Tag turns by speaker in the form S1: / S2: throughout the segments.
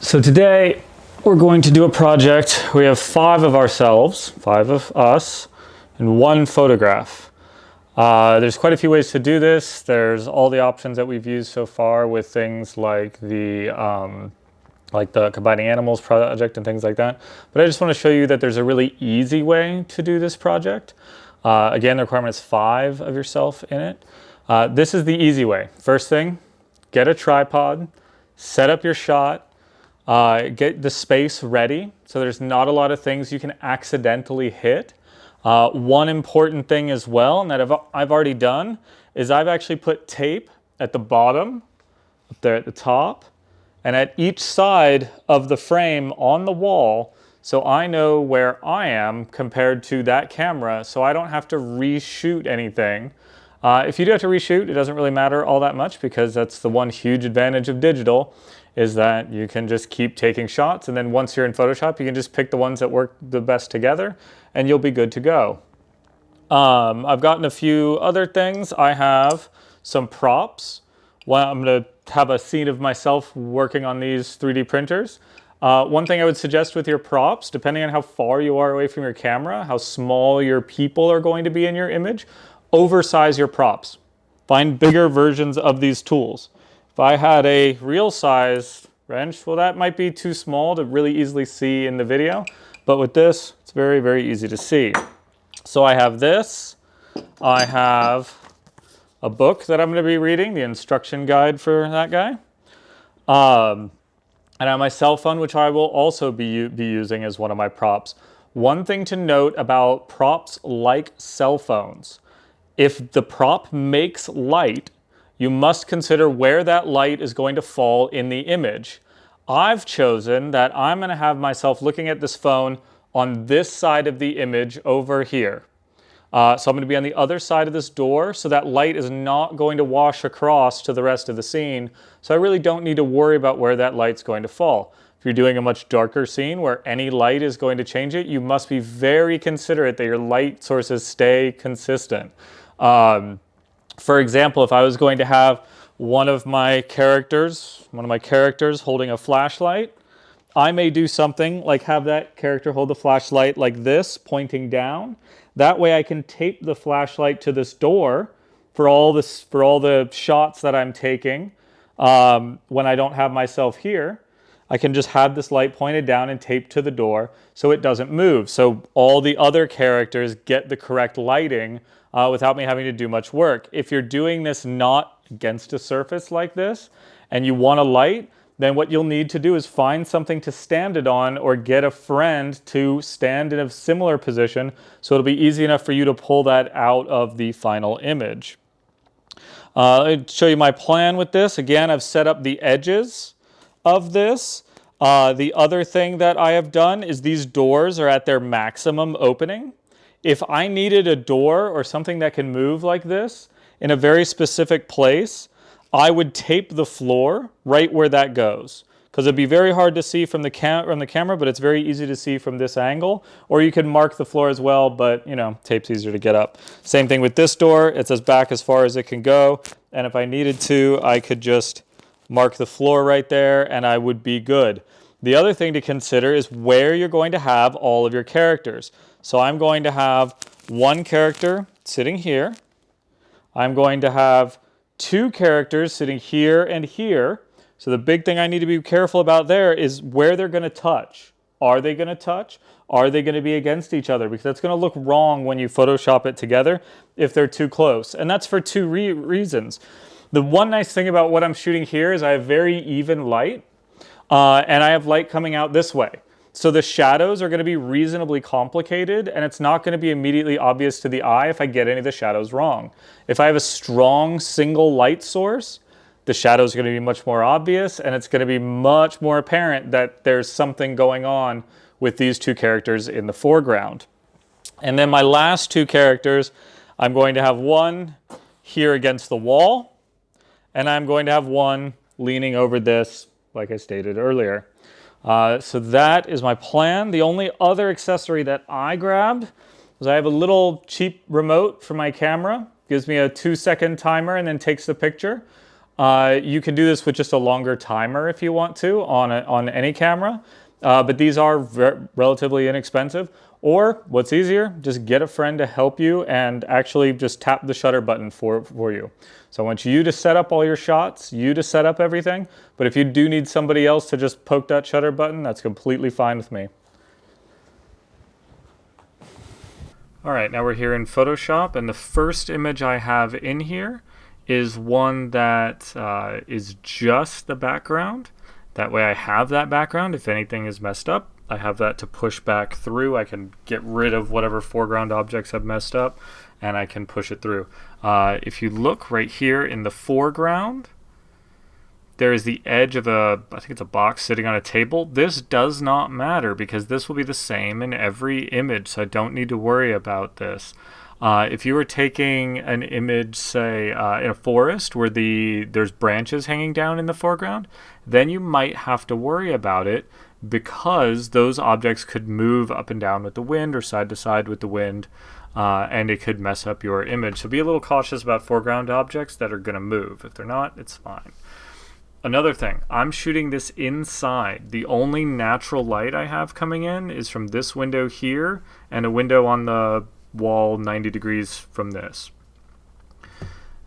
S1: So today we're going to do a project. We have 5 of ourselves, 5 of us, and 1 photograph. There's quite a few ways to do this. There's all the options that we've used so far with things like the combining animals project and things like that. But I just want to show you that there's a really easy way to do this project. Again, the requirement is 5 of yourself in it. This is the easy way. First thing, get a tripod, set up your shot, get the space ready so there's not a lot of things you can accidentally hit. One important thing as well, and that I've already done, is I've actually put tape at the bottom, up there at the top, and at each side of the frame on the wall, so I know where I am compared to that camera, so I don't have to reshoot anything. If you do have to reshoot, it doesn't really matter all that much, because that's the one huge advantage of digital, is that you can just keep taking shots, and then once you're in Photoshop, you can just pick the ones that work the best together, and you'll be good to go. I've gotten a few other things. I have some props. Well, I'm going to have a scene of myself working on these 3D printers. One thing I would suggest with your props, depending on how far you are away from your camera, how small your people are going to be in your image, oversize your props. Find bigger versions of these tools. If I had a real size wrench, well, that might be too small to really easily see in the video, but with this, it's very, very easy to see. So I have this. I have a book that I'm going to be reading, the instruction guide for that guy. And I have my cell phone, which I will also be using as one of my props. One thing to note about props like cell phones, if the prop makes light, you must consider where that light is going to fall in the image. I've chosen that I'm going to have myself looking at this phone on this side of the image over here. So I'm going to be on the other side of this door, so that light is not going to wash across to the rest of the scene. So I really don't need to worry about where that light's going to fall. If you're doing a much darker scene where any light is going to change it, you must be very considerate that your light sources stay consistent. For example, if I was going to have one of my characters holding a flashlight, I may do something like have that character hold the flashlight like this, pointing down. That way I can tape the flashlight to this door for all the shots that I'm taking. When I don't have myself here, I can just have this light pointed down and taped to the door so it doesn't move. So all the other characters get the correct lighting without me having to do much work. If you're doing this not against a surface like this and you want a light, then what you'll need to do is find something to stand it on or get a friend to stand in a similar position so it'll be easy enough for you to pull that out of the final image. I'll show you my plan with this. Again, I've set up the edges of this. The other thing that I have done is these doors are at their maximum opening. If I needed a door or something that can move like this in a very specific place, I would tape the floor right where that goes, because it'd be very hard to see from the camera, but it's very easy to see from this angle. Or you can mark the floor as well, but you know, tape's easier to get up. Same thing with this door. It's back as far as it can go, and if I needed to, I could just mark the floor right there and I would be good. The other thing to consider is where you're going to have all of your characters. So I'm going to have one character sitting here. I'm going to have 2 characters sitting here and here. So the big thing I need to be careful about there is where they're going to touch. Are they going to touch? Are they going to be against each other? Because that's going to look wrong when you Photoshop it together if they're too close. And that's for 2 reasons. The one nice thing about what I'm shooting here is I have very even light, and I have light coming out this way. So the shadows are going to be reasonably complicated, and it's not going to be immediately obvious to the eye if I get any of the shadows wrong. If I have a strong single light source, the shadows are going to be much more obvious, and it's going to be much more apparent that there's something going on with these 2 characters in the foreground. And then my last 2 characters, I'm going to have one here against the wall, and I'm going to have one leaning over this, like I stated earlier. So that is my plan. The only other accessory that I grabbed was I have a little cheap remote for my camera. Gives me a 2-second timer and then takes the picture. You can do this with just a longer timer if you want to on any camera, but these are relatively inexpensive. Or what's easier, just get a friend to help you and actually just tap the shutter button for you. So I want you to set up all your shots, you to set up everything, but if you do need somebody else to just poke that shutter button, that's completely fine with me. All right, now we're here in Photoshop, and the first image I have in here is one that is just the background. That way I have that background. If anything is messed up, I have that to push back through. I can get rid of whatever foreground objects have messed up, and I can push it through. If you look right here in the foreground, there is the edge of I think it's a box sitting on a table. This does not matter because this will be the same in every image, so I don't need to worry about this. If you were taking an image, say, in a forest where there's branches hanging down in the foreground, then you might have to worry about it because those objects could move up and down with the wind or side to side with the wind, and it could mess up your image. So be a little cautious about foreground objects that are going to move. If they're not, it's fine. Another thing, I'm shooting this inside. The only natural light I have coming in is from this window here and a window on the wall 90 degrees from this.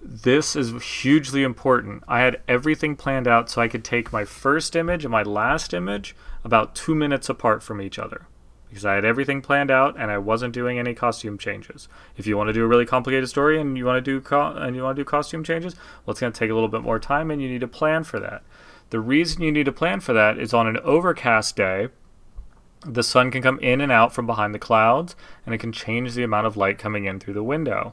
S1: This is hugely important. I had everything planned out so I could take my first image and my last image about 2 minutes apart from each other, because I had everything planned out and I wasn't doing any costume changes. If you want to do a really complicated story and you want to do costume changes, well, it's going to take a little bit more time and you need to plan for that. The reason you need to plan for that is on an overcast day, the sun can come in and out from behind the clouds and it can change the amount of light coming in through the window.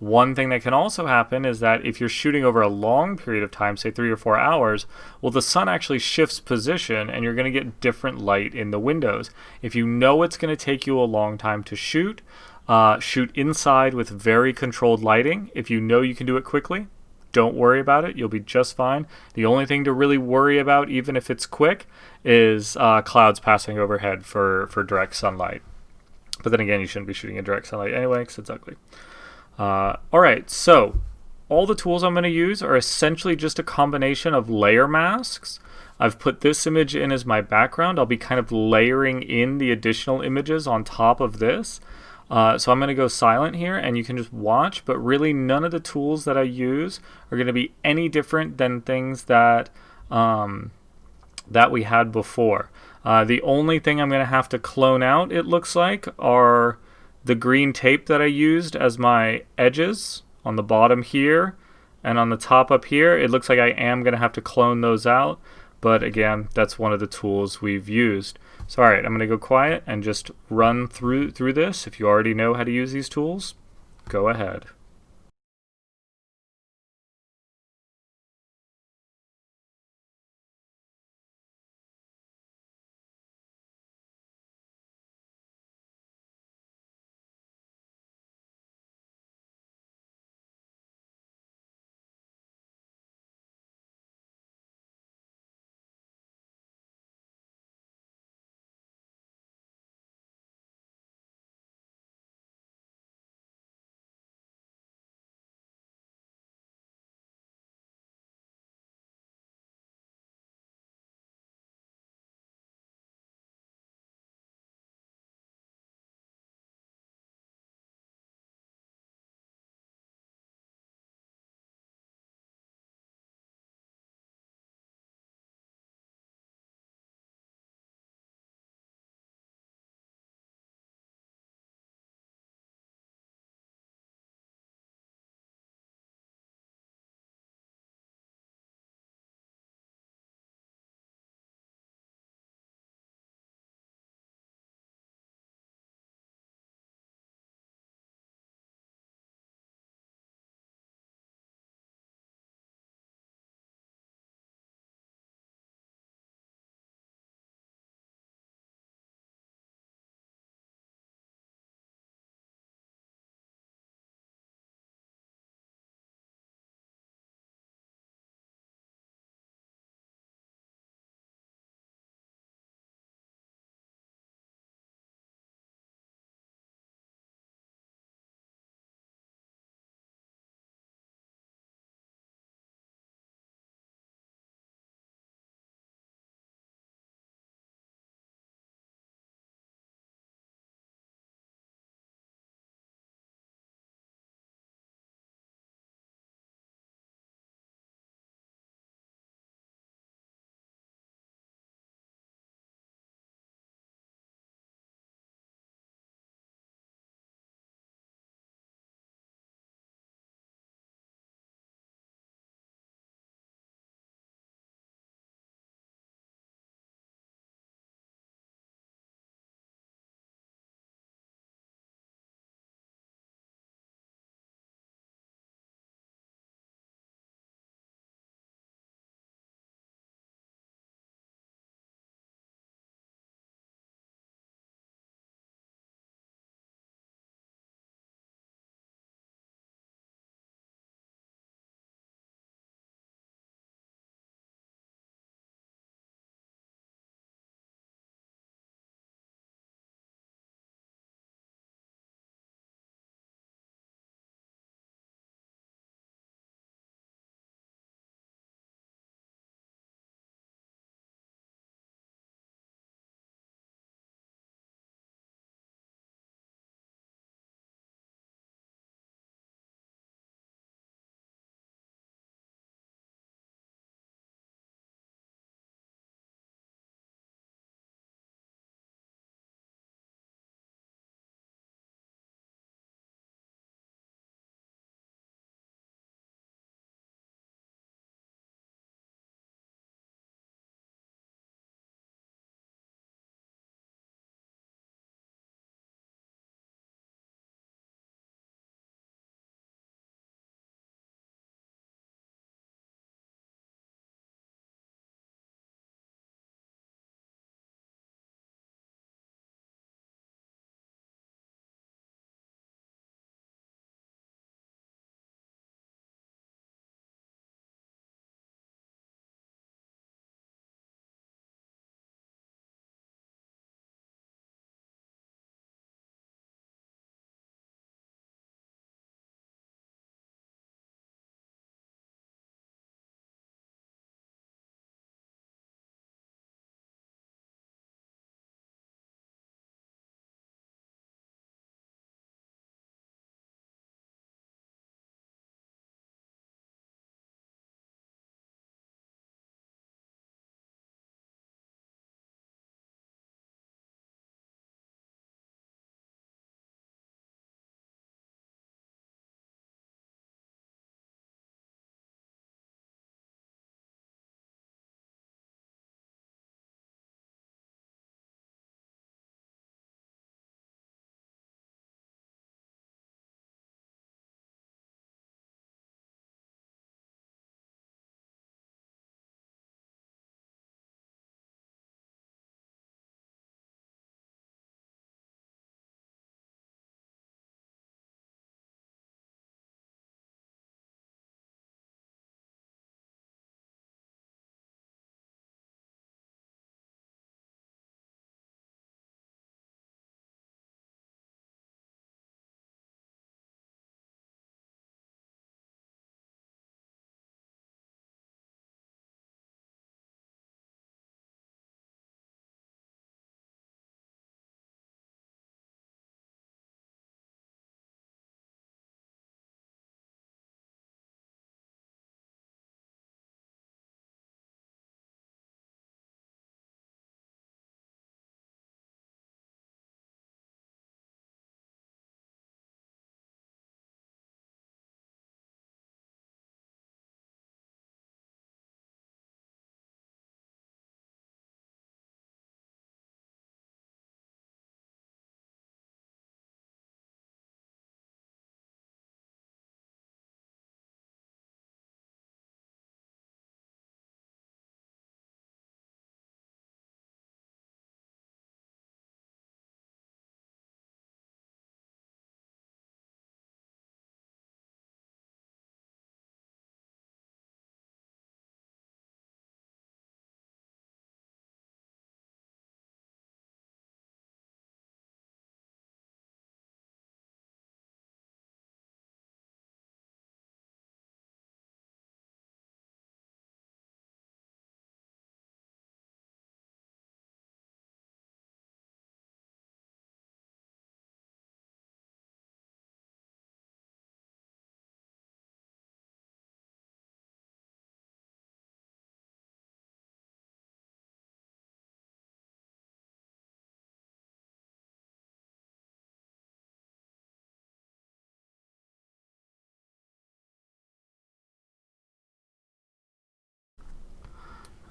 S1: One thing that can also happen is that if you're shooting over a long period of time, say 3 or 4 hours, well, the sun actually shifts position and you're going to get different light in the windows. If you know it's going to take you a long time to shoot, shoot inside with very controlled lighting. If you know you can do it quickly, don't worry about it. You'll be just fine. The only thing to really worry about, even if it's quick, is clouds passing overhead for direct sunlight. But then again, you shouldn't be shooting in direct sunlight anyway because it's ugly. Alright, so all the tools I'm going to use are essentially just a combination of layer masks. I've put this image in as my background. I'll be kind of layering in the additional images on top of this. So I'm going to go silent here and you can just watch, but really none of the tools that I use are going to be any different than things that we had before. The only thing I'm going to have to clone out, it looks like, are the green tape that I used as my edges on the bottom here and on the top up here. It looks like I am going to have to clone those out, but again, that's one of the tools we've used. So alright, I'm going to go quiet and just run through this. If you already know how to use these tools, go ahead.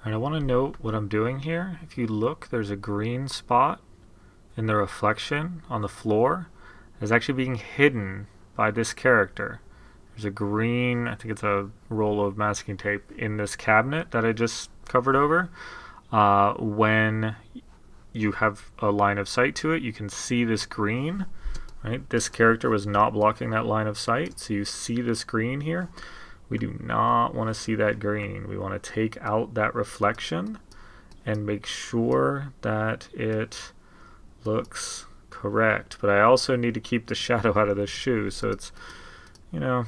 S1: All right, I want to note what I'm doing here. If you look, there's a green spot in the reflection on the floor. It's actually being hidden by this character. There's a green, I think it's a roll of masking tape in this cabinet that I just covered over. When you have a line of sight to it, you can see this green, right? This character was not blocking that line of sight, so you see this green here. We do not want to see that green. We want to take out that reflection and make sure that it looks correct. But I also need to keep the shadow out of the shoe, so it's, you know,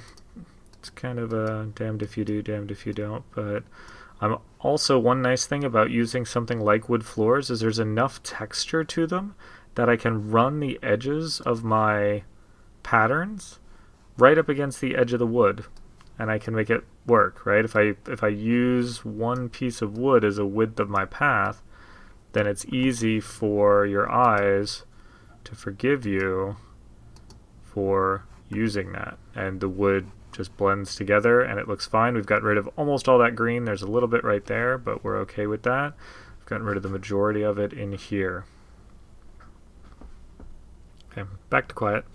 S1: it's kind of a damned if you do, damned if you don't. But I'm also, one nice thing about using something like wood floors is there's enough texture to them that I can run the edges of my patterns right up against the edge of the wood, and I can make it work, right? If I use one piece of wood as a width of my path, then it's easy for your eyes to forgive you for using that, and the wood just blends together and it looks fine. We've got rid of almost all that green. There's a little bit right there, but we're okay with that. We've gotten rid of the majority of it in here. Okay, back to quiet.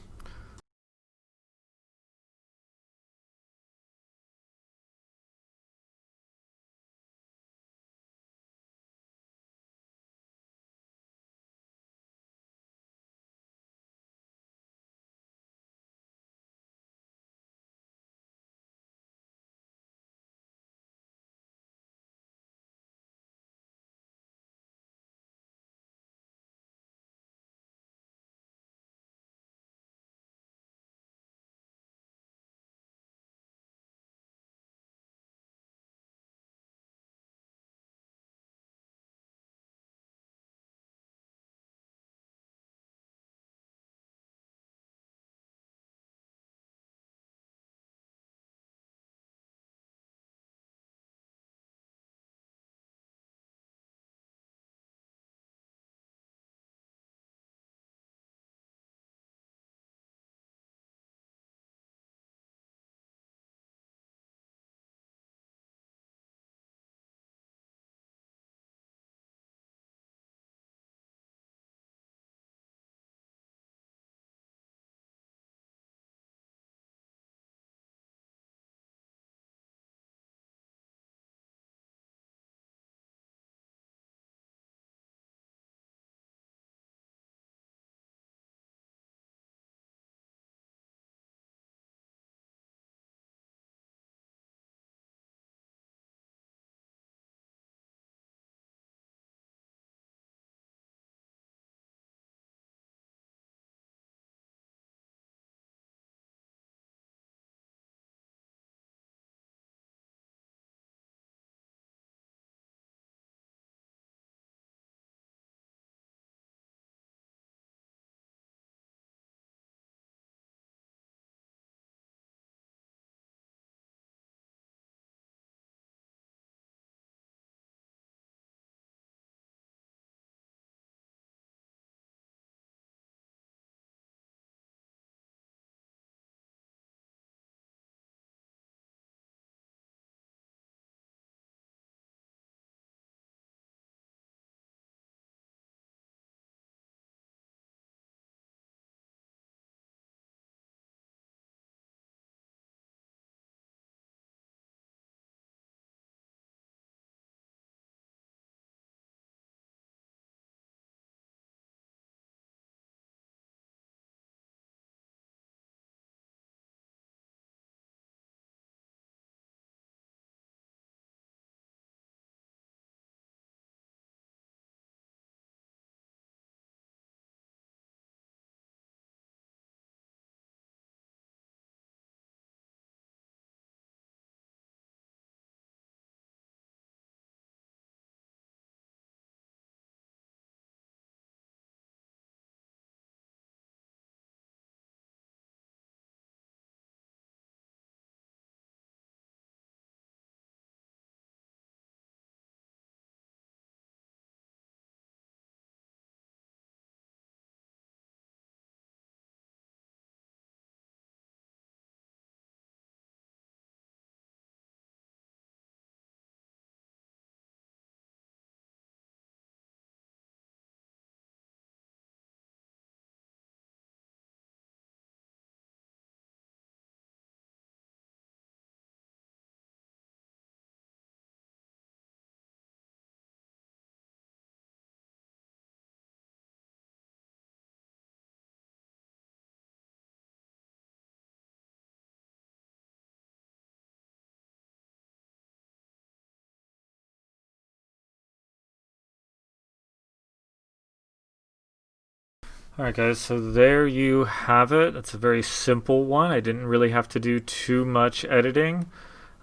S1: Alright guys, so there you have it. It's a very simple one. I didn't really have to do too much editing.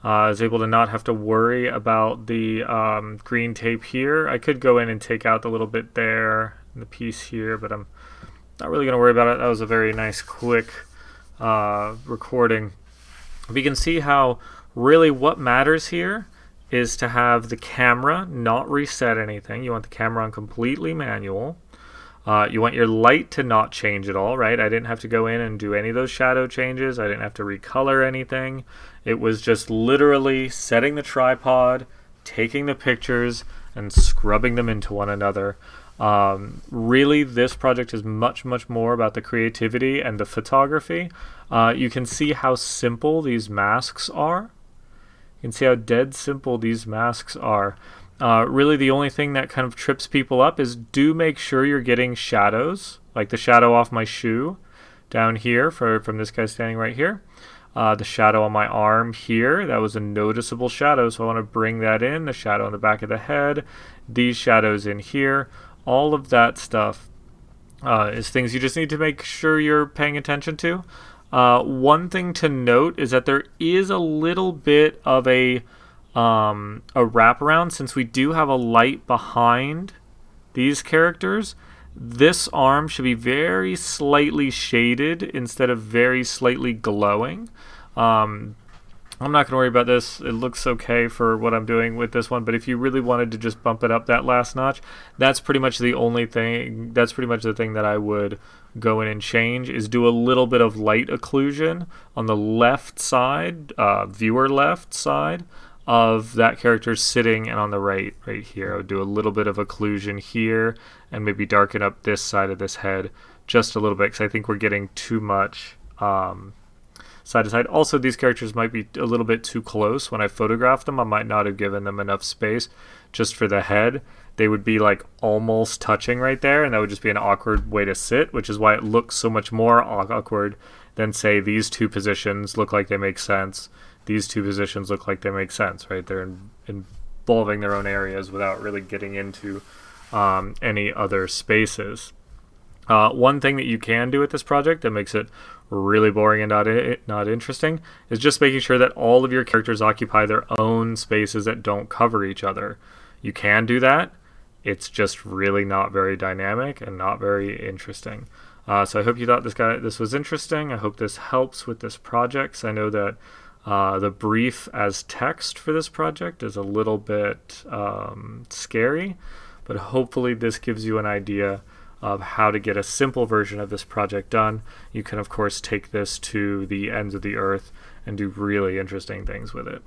S1: I was able to not have to worry about the green tape here. I could go in and take out the little bit there, and the piece here, but I'm not really going to worry about it. That was a very nice, quick recording. We can see how really what matters here is to have the camera not reset anything. You want the camera on completely manual. You want your light to not change at all, right? I didn't have to go in and do any of those shadow changes. I didn't have to recolor anything. It was just literally setting the tripod, taking the pictures, and scrubbing them into one another. Really, this project is much, much more about the creativity and the photography. You can see how simple these masks are. You can see how dead simple these masks are. Really the only thing that kind of trips people up is do make sure you're getting shadows, like the shadow off my shoe down here from this guy standing right here. The shadow on my arm here, that was a noticeable shadow, so I want to bring that in. The shadow on the back of the head, these shadows in here, all of that stuff is things you just need to make sure you're paying attention to. One thing to note is that there is a little bit of a wraparound. Since we do have a light behind these characters, this arm should be very slightly shaded instead of very slightly glowing. I'm not going to worry about this. It looks okay for what I'm doing with this one, but if you really wanted to just bump it up that last notch, that's pretty much the only thing, that's pretty much the thing that I would go in and change, is do a little bit of light occlusion on the left side, viewer left side, of that character sitting, and on the right here I would do a little bit of occlusion here and maybe darken up this side of this head just a little bit, because I think we're getting too much side to side. Also, these characters might be a little bit too close. When I photographed them, I might not have given them enough space just for the head. They would be like almost touching right there, and that would just be an awkward way to sit, which is why it looks so much more awkward than, say, these two positions look like they make sense. These two positions look like they make sense, right? They're involving their own areas without really getting into any other spaces. One thing that you can do with this project that makes it really boring and not interesting is just making sure that all of your characters occupy their own spaces that don't cover each other. You can do that. It's just really not very dynamic and not very interesting. So I hope you thought this was interesting. I hope this helps with this project. So I know that the brief as text for this project is a little bit scary, but hopefully this gives you an idea of how to get a simple version of this project done. You can, of course, take this to the ends of the earth and do really interesting things with it.